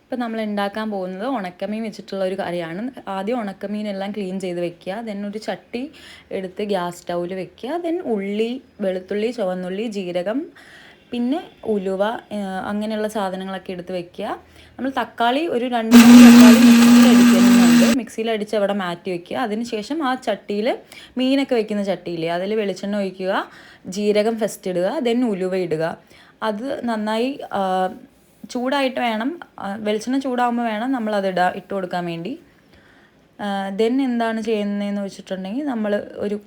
ഇപ്പം നമ്മൾ ഉണ്ടാക്കാൻ പോകുന്നത് ഉണക്കമീൻ വെച്ചിട്ടുള്ള ഒരു കറിയാണ്. ആദ്യം ഉണക്കമീനെല്ലാം ക്ലീൻ ചെയ്ത് വെക്കുക. ദെൻ ഒരു ചട്ടി എടുത്ത് ഗ്യാസ് സ്റ്റൗവിൽ വെക്കുക. ദെൻ ഉള്ളി, വെളുത്തുള്ളി, ചുവന്നുള്ളി, ജീരകം, പിന്നെ ഉലുവ, അങ്ങനെയുള്ള സാധനങ്ങളൊക്കെ എടുത്ത് വെക്കുക. നമ്മൾ തക്കാളി ഒരു 2-3 തക്കാളി മിക്സിയിലടിക്കുന്നുണ്ട്. മിക്സിയിലടിച്ച് അവിടെ മാറ്റി വെക്കുക. അതിനുശേഷം ആ ചട്ടിയിൽ, മീനൊക്കെ വെക്കുന്ന ചട്ടിയിൽ, അതിൽ വെളിച്ചെണ്ണ ഒഴിക്കുക. ജീരകം ഫസ്റ്റ് ഇടുക. ദെൻ ഉലുവ ഇടുക. അത് നന്നായി ചൂടായിട്ട് വേണം, വെളിച്ചെണ്ണ ചൂടാകുമ്പോൾ വേണം നമ്മളത് ഇട്ട് കൊടുക്കാൻ വേണ്ടി. ദെൻ എന്താണ് ചെയ്യുന്നതെന്ന് വെച്ചിട്ടുണ്ടെങ്കിൽ നമ്മൾ ഒരു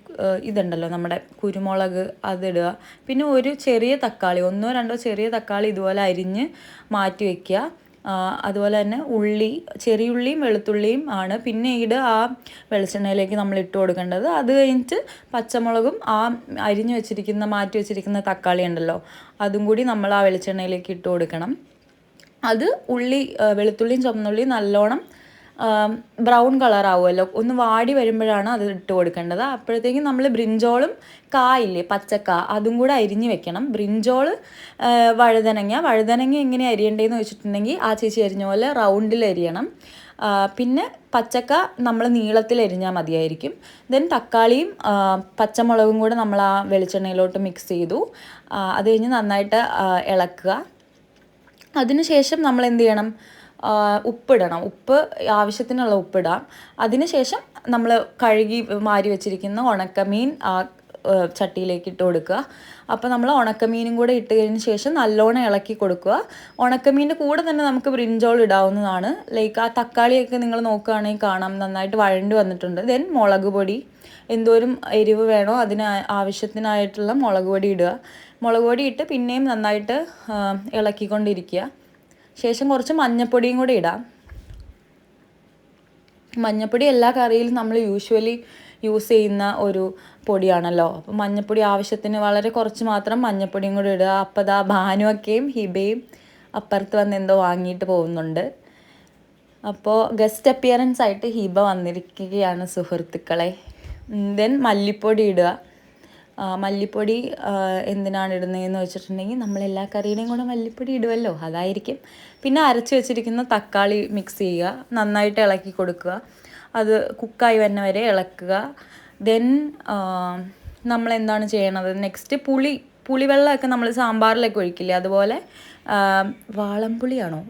ഇതുണ്ടല്ലോ നമ്മുടെ കുരുമുളക്, അതിടുക. പിന്നെ ഒരു ചെറിയ തക്കാളി, 1-2 ചെറിയ തക്കാളി ഇതുപോലെ അരിഞ്ഞ് മാറ്റി വയ്ക്കുക. അതുപോലെ തന്നെ ചെറിയുള്ളിയും വെളുത്തുള്ളിയും ആണ് പിന്നീട് ആ വെളിച്ചെണ്ണയിലേക്ക് നമ്മൾ ഇട്ട് കൊടുക്കേണ്ടത്. അത് കഴിഞ്ഞിട്ട് പച്ചമുളകും ആ മാറ്റി വെച്ചിരിക്കുന്ന തക്കാളി ഉണ്ടല്ലോ, അതും കൂടി നമ്മൾ ആ വെളിച്ചെണ്ണയിലേക്ക് ഇട്ട് കൊടുക്കണം. അത് വെളുത്തുള്ളിയും ചുവന്നുള്ളിയും നല്ലോണം ബ്രൗൺ കളറാവുമല്ലോ, ഒന്ന് വാടി വരുമ്പോഴാണ് അത് ഇട്ട് കൊടുക്കേണ്ടത്. അപ്പോഴത്തേക്കും നമ്മൾ ബ്രിഞ്ചോളും കായില്ലേ, പച്ചക്കാ, അതും കൂടെ അരിഞ്ഞ് വെക്കണം. ബ്രിഞ്ചോൾ, വഴുതനങ്ങ എങ്ങനെ അരിയണ്ടേന്ന് വെച്ചിട്ടുണ്ടെങ്കിൽ ആ ചേച്ചി അരിഞ്ഞ പോലെ റൗണ്ടിൽ അരിയണം. പിന്നെ പച്ചക്ക നമ്മൾ നീളത്തിൽ അരിഞ്ഞാൽ മതിയായിരിക്കും. ദെൻ തക്കാളിയും പച്ചമുളകും കൂടെ നമ്മൾ ആ വെളിച്ചെണ്ണയിലോട്ട് മിക്സ് ചെയ്തു. അത് കഴിഞ്ഞ് നന്നായിട്ട് ഇളക്കുക. അതിനുശേഷം നമ്മൾ എന്ത് ചെയ്യണം, ഉപ്പിടണം. ആവശ്യത്തിനുള്ള ഉപ്പിടാം. അതിനുശേഷം നമ്മൾ കഴുകി മാരി വെച്ചിരിക്കുന്ന ഉണക്കമീൻ ആ ചട്ടിയിലേക്ക് ഇട്ട് കൊടുക്കുക. അപ്പോൾ നമ്മൾ ഉണക്കമീനും കൂടെ ഇട്ട് കഴിഞ്ഞ ശേഷം നല്ലോണം ഇളക്കി കൊടുക്കുക. ഉണക്കമീൻ്റെ കൂടെ തന്നെ നമുക്ക് ബ്രിഞ്ചോൾ ഇടാവുന്നതാണ്. ലൈക്ക് ആ തക്കാളിയൊക്കെ നിങ്ങൾ നോക്കുകയാണെങ്കിൽ കാണാം നന്നായിട്ട് വഴണ്ട് വന്നിട്ടുണ്ട്. ദെൻ മുളക് പൊടി, എന്തോരം എരിവ് വേണോ അതിന് ആവശ്യത്തിനായിട്ടുള്ള മുളക് പൊടി ഇടുക. മുളക് പൊടി ഇട്ട് പിന്നെയും നന്നായിട്ട് ഇളക്കിക്കൊണ്ടിരിക്കുക. ശേഷം കുറച്ച് മഞ്ഞൾപ്പൊടിയും കൂടി ഇടാം. മഞ്ഞൾപ്പൊടി എല്ലാ കറിയിലും നമ്മൾ യൂഷ്വലി യൂസ് ചെയ്യുന്ന ഒരു പൊടിയാണല്ലോ. അപ്പോൾ മഞ്ഞൾപ്പൊടി ആവശ്യത്തിന് വളരെ കുറച്ച് മാത്രം മഞ്ഞൾപ്പൊടിയും കൂടി ഇടുക. അപ്പോൾ ദാ ഭാനുവൊക്കെയും ഹിബയും അപ്പുറത്ത് വന്ന് എന്തോ വാങ്ങിയിട്ട് പോകുന്നുണ്ട്. അപ്പോൾ ഗസ്റ്റ് അപ്പിയറൻസ് ആയിട്ട് ഹിബ വന്നിരിക്കുകയാണ് സുഹൃത്തുക്കളെ. ദെൻ മല്ലിപ്പൊടി ഇടുക. മല്ലിപ്പൊടി എന്തിനാണ് ഇടുന്നതെന്ന് വെച്ചിട്ടുണ്ടെങ്കിൽ നമ്മളെല്ലാ കറിയുടെയും കൂടെ മല്ലിപ്പൊടി ഇടുമല്ലോ, അതായിരിക്കും. പിന്നെ അരച്ച് വെച്ചിരിക്കുന്ന തക്കാളി മിക്സ് ചെയ്യുക, നന്നായിട്ട് ഇളക്കി കൊടുക്കുക. അത് കുക്കായി വരുന്ന വരെ ഇളക്കുക. ദെൻ നമ്മളെന്താണ് ചെയ്യണത്, നെക്സ്റ്റ് പുളിവെള്ളമൊക്കെ നമ്മൾ സാമ്പാറിലൊക്കെ ഒഴിക്കില്ലേ, അതുപോലെ വാളംപുളിയാണോ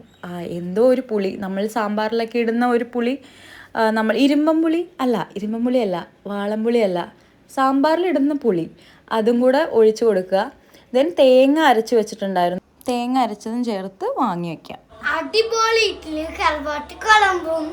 എന്തോ ഒരു പുളി, നമ്മൾ സാമ്പാറിലൊക്കെ ഇടുന്ന ഒരു പുളി, നമ്മൾ ഇരുമ്പമ്പുളി അല്ല, വാളംപുളിയല്ല, സാമ്പാറിലിടുന്ന പുളി, അതും കൂടെ ഒഴിച്ചു കൊടുക്കുക. ദെൻ തേങ്ങ അരച്ച് വെച്ചിട്ടുണ്ടായിരുന്നു, തേങ്ങ അരച്ചതും ചേർത്ത് വാങ്ങി വയ്ക്കാം. അടിപൊളി ഇഡ്ഡലി കുഴമ്പും